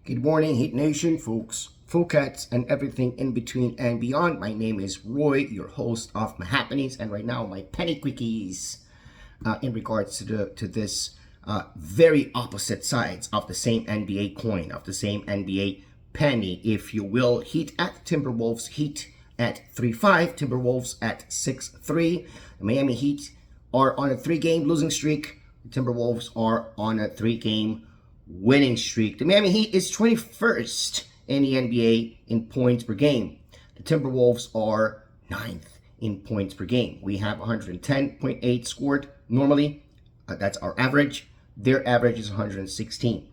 Good morning, Heat Nation, folks, Cats, and everything in between and beyond. My name is Roy, your host of My Happenings, and right now my PennyQuickies in regards to this very opposite sides of the same NBA coin, of the same NBA penny, if you will. Heat at Timberwolves, Heat at 3-5, Timberwolves at 6-3. The Miami Heat are on a 3-game losing streak. The Timberwolves are on a 3-game winning streak. The Miami Heat is 21st in the NBA in points per game. The Timberwolves are 9th in points per game. We have 110.8 scored normally. That's our average. Their average is 116.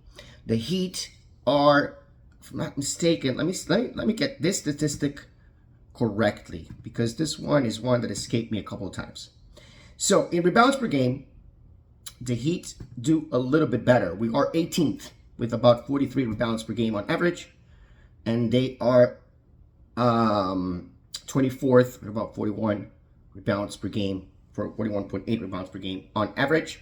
The Heat are, if I'm not mistaken, let me get this statistic correctly, because this one is one that escaped me a couple of times. So in rebounds per game, the Heat do a little bit better. We are 18th with about 43 rebounds per game on average, and they are 24th with about 41 rebounds per game, for 41.8 rebounds per game on average.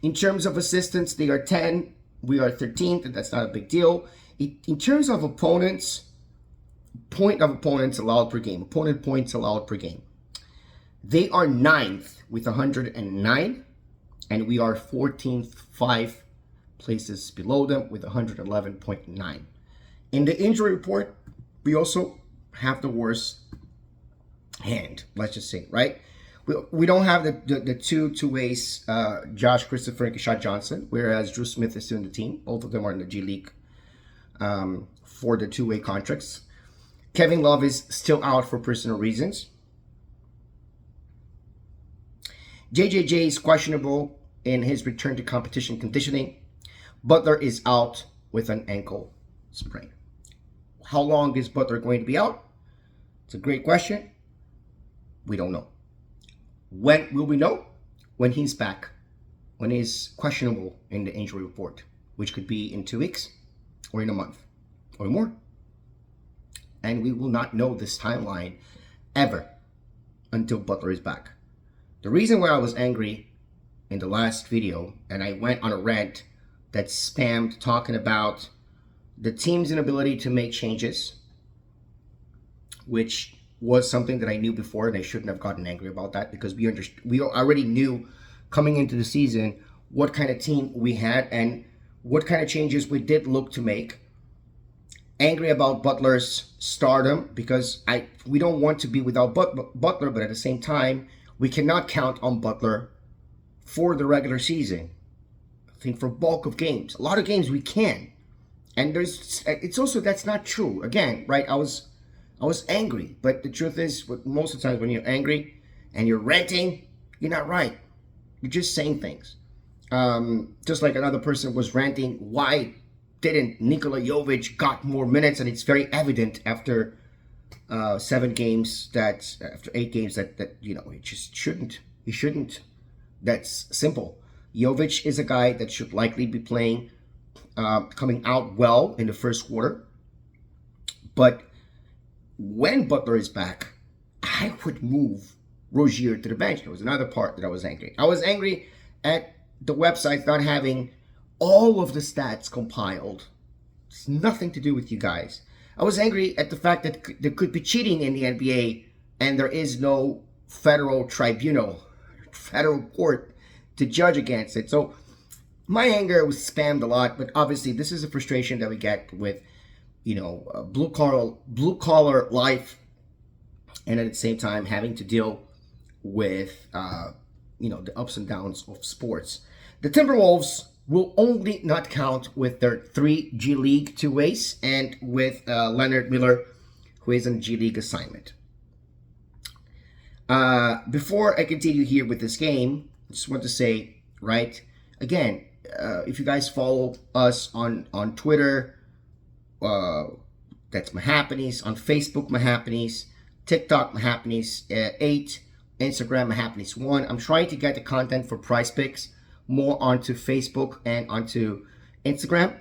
In terms of assistance, they are 10. We are 13th, and that's not a big deal. In terms of opponents, opponents allowed per game, opponent points allowed per game, they are 9th with 109. And we are 14th, 5 places below them with 111.9. In the injury report, we also have the worst hand, let's just say, right? We don't have the two-ways, Josh Christopher and Keshad Johnson, whereas Drew Smith is still in the team. Both of them are in the G League for the two-way contracts. Kevin Love is still out for personal reasons. JJJ is questionable in his return to competition conditioning. Butler is out with an ankle sprain. How long is Butler going to be out? It's a great question. We don't know. When will we know? When he's back. When he's questionable in the injury report, which could be in 2 weeks or in a month or more. And we will not know this timeline ever until Butler is back. The reason why I was angry in the last video, and I went on a rant that spammed talking about the team's inability to make changes, which was something that I knew before, and I shouldn't have gotten angry about that, because we already knew coming into the season what kind of team we had and what kind of changes we did look to make. Angry about Butler's stardom, because we don't want to be without Butler, but at the same time, we cannot count on Butler for the regular season. I think for bulk of games, a lot of games we can, and it's also that's not true. Again, right? I was angry, but the truth is, most of the times when you're angry and you're ranting, you're not right. You're just saying things. Just like another person was ranting, why didn't Nikola Jovic got more minutes? And it's very evident after 7 games after 8 games that he just shouldn't. He shouldn't. That's simple. Jovic is a guy that should likely be playing, coming out well in the first quarter. But when Butler is back, I would move Rozier to the bench. There was another part that I was angry. I was angry at the website not having all of the stats compiled. It's nothing to do with you guys. I was angry at the fact that there could be cheating in the NBA and there is no federal tribunal, federal court to judge against it. So my anger was spammed a lot, but obviously this is a frustration that we get with, blue collar life, and at the same time having to deal with, the ups and downs of sports. The Timberwolves will only not count with their 3 G League two-ways and with Leonard Miller, who is on G League assignment. Before I continue here with this game, I just want to say, right, again, if you guys follow us on Twitter, that's My Happenings, on Facebook, My Happenings, TikTok, My Happenings 8, Instagram, My Happenings 1. I'm trying to get the content for Prize Picks more onto Facebook and onto Instagram,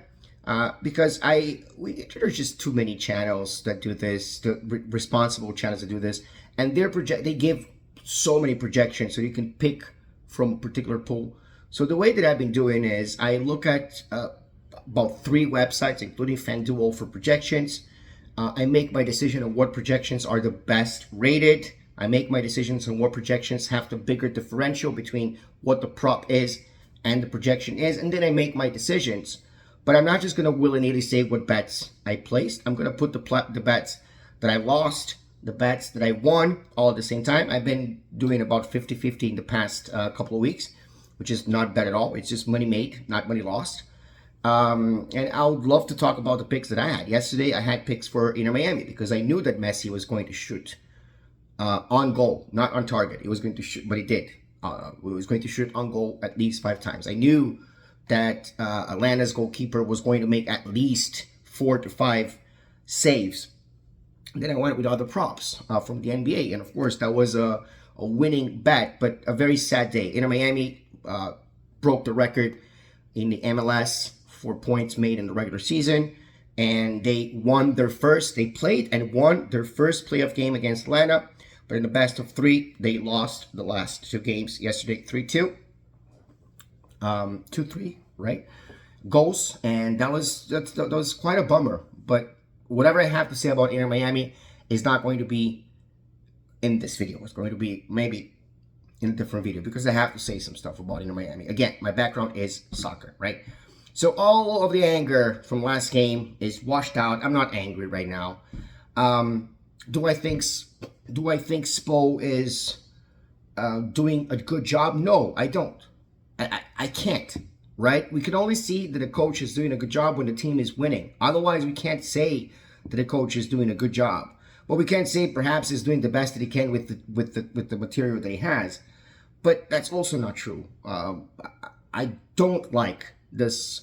because there's just too many channels that do this, responsible channels that do this, and they give so many projections, so you can pick from a particular pool. So the way that I've been doing is I look at about 3 websites, including FanDuel, for projections. I make my decision on what projections are the best rated. I make my decisions on what projections have the bigger differential between what the prop is and the projection is, and then I make my decisions. But I'm not just going to willy-nilly say what bets I placed. I'm going to put the bets that I lost, the bets that I won, all at the same time. I've been doing about 50-50 in the past couple of weeks, which is not bad at all. It's just money made, not money lost. And I would love to talk about the picks that I had. Yesterday, I had picks for Inter Miami because I knew that Messi was going to shoot on goal, not on target. He was going to shoot, but he did. He was going to shoot on goal at least 5 times. I knew that Atlanta's goalkeeper was going to make at least 4 to 5 saves. And then I went with other props from the NBA. And of course, that was a winning bet, but a very sad day. Inter Miami broke the record in the MLS for points made in the regular season. And they played and won their first playoff game against Atlanta. But in the best of 3, they lost the last 2 games yesterday, 3-2. 2-3, right? Goals, and that was quite a bummer. But whatever I have to say about Inter Miami is not going to be in this video. It's going to be maybe in a different video because I have to say some stuff about Inter Miami. Again, my background is soccer, right? So all of the anger from last game is washed out. I'm not angry right now. Do I think Spo is doing a good job? No, I don't. I can't, right? We can only see that a coach is doing a good job when the team is winning. Otherwise, we can't say that a coach is doing a good job. But we can say perhaps he's doing the best that he can with the material that he has. But that's also not true. I don't like this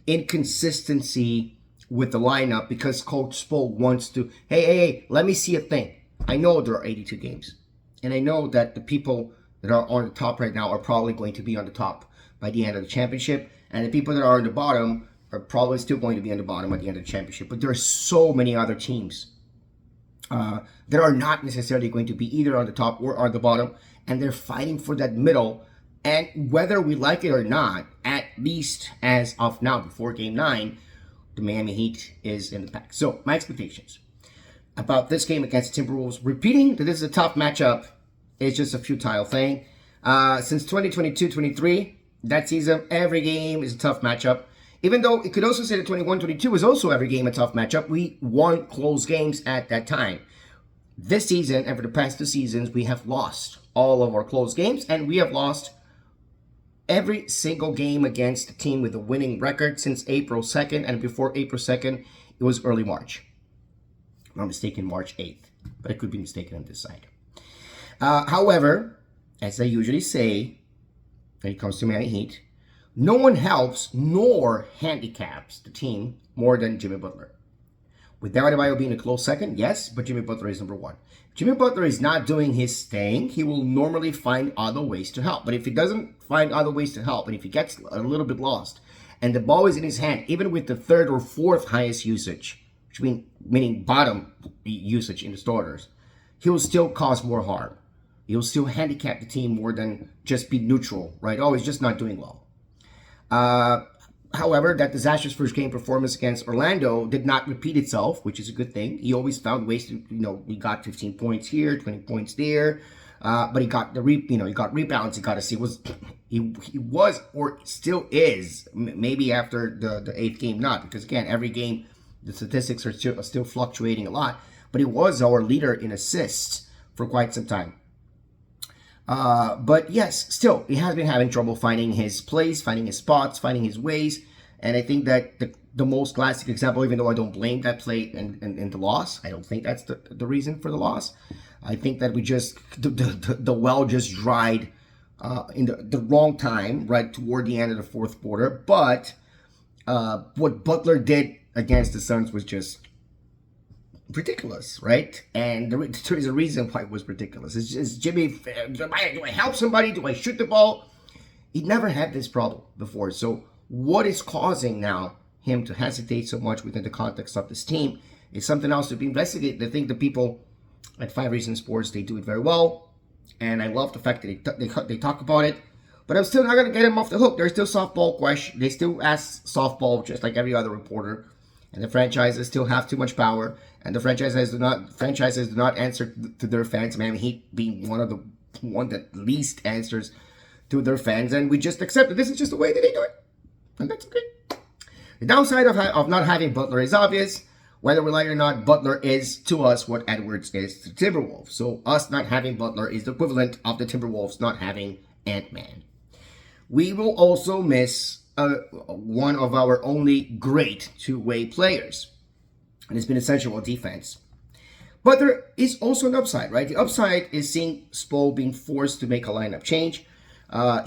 inconsistency with the lineup because Coach Spo wants to, hey, let me see a thing. I know there are 82 games. And I know that the people that are on the top right now are probably going to be on the top by the end of the championship. And the people that are on the bottom are probably still going to be on the bottom at the end of the championship. But there are so many other teams that are not necessarily going to be either on the top or on the bottom. And they're fighting for that middle. And whether we like it or not, at least as of now, before Game 9, the Miami Heat is in the pack. So, my expectations about this game against the Timberwolves, repeating that this is a tough matchup, is just a futile thing. Since 2022-23, that season, every game is a tough matchup. Even though it could also say that 21-22 is also every game a tough matchup, we won close games at that time. This season, and for the past 2 seasons, we have lost all of our close games, and we have lost every single game against a team with a winning record since April 2nd, and before April 2nd, it was early March. If I'm not mistaken, March 8th, but I could be mistaken on this side. However, as I usually say, when it comes to Miami Heat, no one helps nor handicaps the team more than Jimmy Butler. With Bam Adebayo being a close second, yes, but Jimmy Butler is number 1. If Jimmy Butler is not doing his thing, he will normally find other ways to help. But if he doesn't find other ways to help, and if he gets a little bit lost, and the ball is in his hand, even with the 3rd or 4th highest usage, meaning bottom usage in the starters, he will still cause more harm. He'll still handicap the team more than just be neutral, right? Oh, he's just not doing well. However, that disastrous first game performance against Orlando did not repeat itself, which is a good thing. He always found ways to, he got 15 points here, 20 points there, but he got he got rebounds. He got to see he was or still is, maybe after the 8th game not, because again, every game the statistics are still fluctuating a lot, but he was our leader in assists for quite some time. But yes, still, he has been having trouble finding his place, finding his spots, finding his ways. And I think that the most classic example, even though I don't blame that play and the loss, I don't think that's the reason for the loss. I think that we just, the well just dried in the wrong time, right toward the end of the 4th quarter. But what Butler did against the Suns was just ridiculous, right? And there is a reason why it was ridiculous. It's just, Jimmy, do I help somebody? Do I shoot the ball? He never had this problem before. So what is causing now him to hesitate so much within the context of this team is something else to be investigated. I think the people at 5 Reasons Sports, they do it very well. And I love the fact that they talk about it. But I'm still not going to get him off the hook. There's still softball question. They still ask softball just like every other reporter. And the franchises still have too much power. And the franchises do not answer to their fans. Miami Heat being one that least answers to their fans. And we just accept that this is just the way that they do it. And that's okay. The downside of not having Butler is obvious. Whether we like it or not, Butler is to us what Edwards is to Timberwolves. So us not having Butler is the equivalent of the Timberwolves not having Ant-Man. We will also miss one of our only great two-way players. And it's been essential on defense. But there is also an upside, right? The upside is seeing Spo being forced to make a lineup change.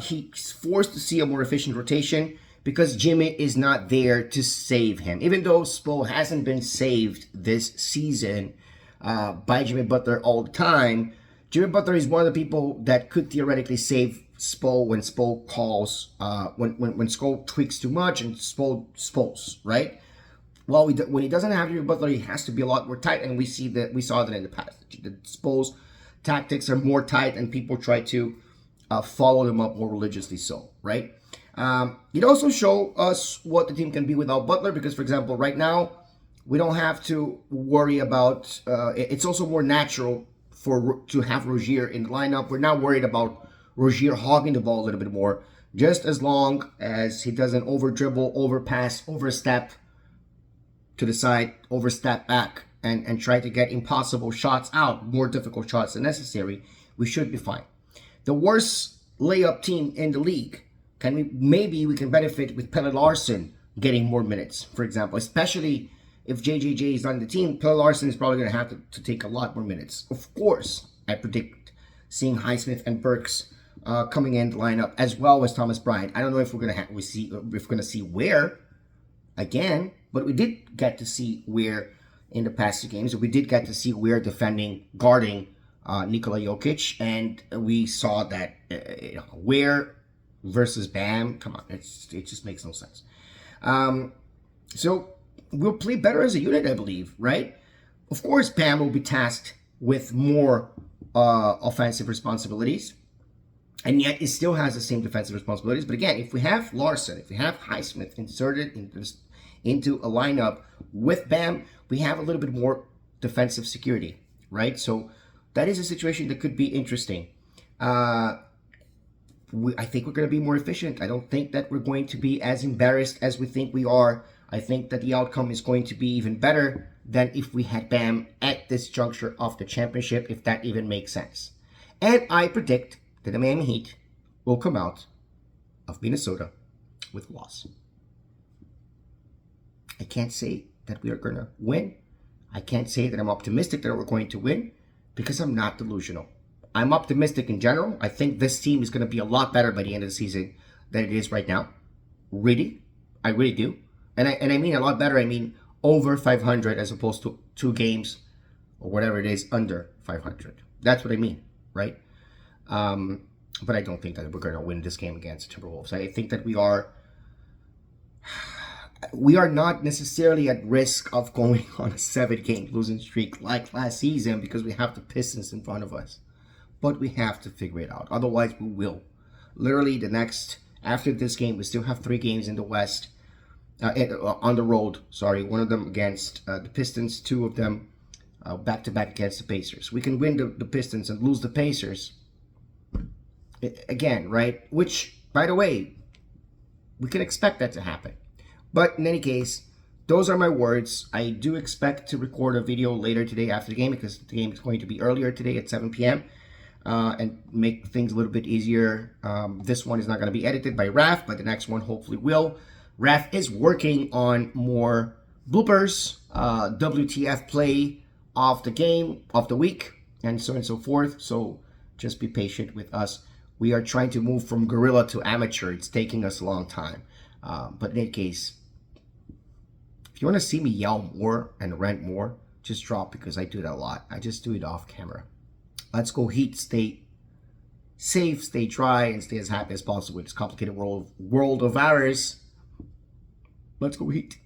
He's forced to see a more efficient rotation because Jimmy is not there to save him. Even though Spo hasn't been saved this season by Jimmy Butler all the time, Jimmy Butler is one of the people that could theoretically save Spo when Spo calls, when Spo tweaks too much and Spo's, right? Well, when he doesn't have Jimmy Butler, he has to be a lot more tight, and we saw that in the past. The Spo's tactics are more tight, and people try to follow them up more religiously so, right? It also show us what the team can be without Butler because, for example, right now, we don't have to worry about, it's also more natural to have Rozier in the lineup. We're not worried about Rozier hogging the ball a little bit more, just as long as he doesn't over-dribble, overpass, overstep to the side, overstep back, and try to get impossible shots out, more difficult shots than necessary, we should be fine. The worst layup team in the league, maybe we can benefit with Pelle Larsson getting more minutes, for example, especially if JJJ is on the team. Pelle Larsson is probably going to have to take a lot more minutes. Of course, I predict seeing Highsmith and Burks coming in the lineup as well as Thomas Bryant. I don't know if we're going to see Ware again, but we did get to see Ware in the past two games. We did get to see Ware guarding Nikola Jokic, and we saw that Ware versus Bam. Come on, it just makes no sense. So we'll play better as a unit, I believe, right? Of course, Bam will be tasked with more offensive responsibilities, and yet it still has the same defensive responsibilities. But again, if we have Larson, if we have Highsmith inserted into a lineup with Bam, we have a little bit more defensive security, right? So that is a situation that could be interesting. I think we're going to be more efficient. I don't think that we're going to be as embarrassed as we think we are. I think that the outcome is going to be even better than if we had Bam at this juncture of the championship, if that even makes sense. And I predict that the Miami Heat will come out of Minnesota with a loss. I can't say that we are going to win. I can't say that I'm optimistic that we're going to win because I'm not delusional. I'm optimistic in general. I think this team is going to be a lot better by the end of the season than it is right now. Really. I really do. And I mean a lot better. I mean over 500 as opposed to 2 games or whatever it is under 500. That's what I mean, right? But I don't think that we're going to win this game against the Timberwolves. I think that we are not necessarily at risk of going on a 7-game losing streak like last season because we have the Pistons in front of us. But we have to figure it out. Otherwise, we will. Literally, after this game, we still have 3 games in the West, on the road. Sorry, one of them against the Pistons, 2 of them back-to-back against the Pacers. We can win the Pistons and lose the Pacers. Again, right? Which, by the way, we can expect that to happen. But in any case, those are my words. I do expect to record a video later today after the game because the game is going to be earlier today at 7 p.m. And make things a little bit easier. This one is not going to be edited by Raf, but the next one hopefully will. Raf is working on more bloopers, WTF play of the game, of the week, and so on and so forth. So just be patient with us. We are trying to move from guerrilla to amateur. It's taking us a long time. But in any case, if you want to see me yell more and rant more, just drop because I do that a lot. I just do it off camera. Let's go Heat. Stay safe, stay dry, and stay as happy as possible in this complicated world of ours. Let's go Heat.